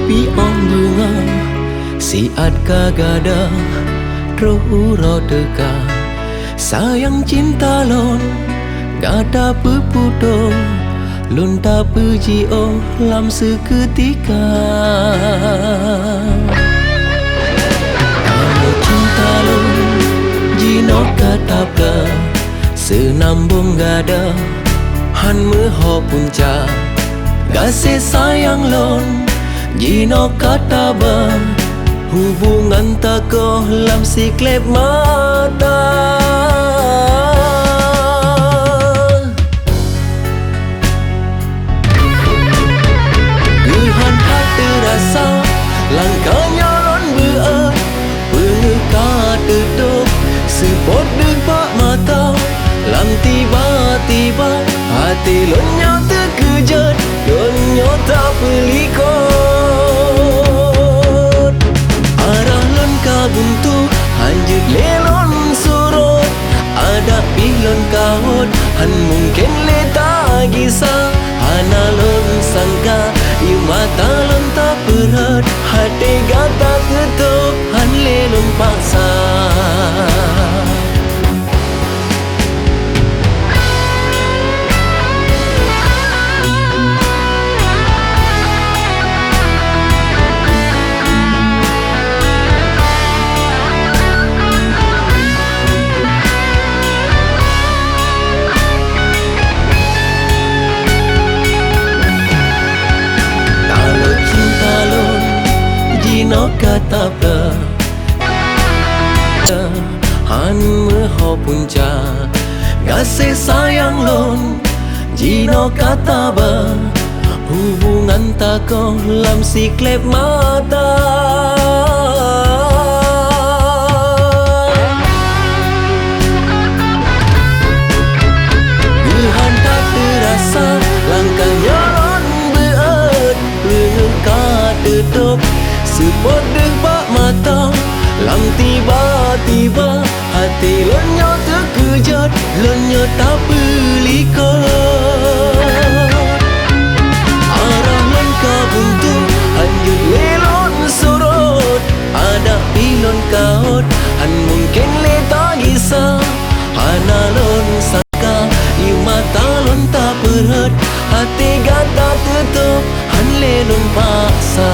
pi om bunga siat kagada roh teka sayang cinta lon gada pepudo lun ta puji oh lam seketika kalau cinta lon jino katapka senambung gada han meho punca kasih sayang lon jino kataba hubungan takoh lam siklep mata Tuhan tak terasa langkahnya lon berat pengekat tutup sepot depak mata lam tiba-tiba hati lonnya terkejut lonnya tak pelikot arah lon kabuntu hanjut lelon surut ada pilon kahut han mungkin leta gisa hana lon sangka i mata lon tak berat hati gata ketuk han lelon paksa nó kata pra han meho punca kasih sayang lon jino kata ba hubungan takoh lam siklep mata Tuhan tak terasa langkahnya lon berat pengekat tutup sepot depak mata lam tiba-tiba hati lonnya terkejut lonnya tak pelikot arah lon kabuntu hanjut lelon surut ada pilon kaut han mungkin leta gisa hana lon sangka i mata lon tak berat hati gata tutup han lelon paksa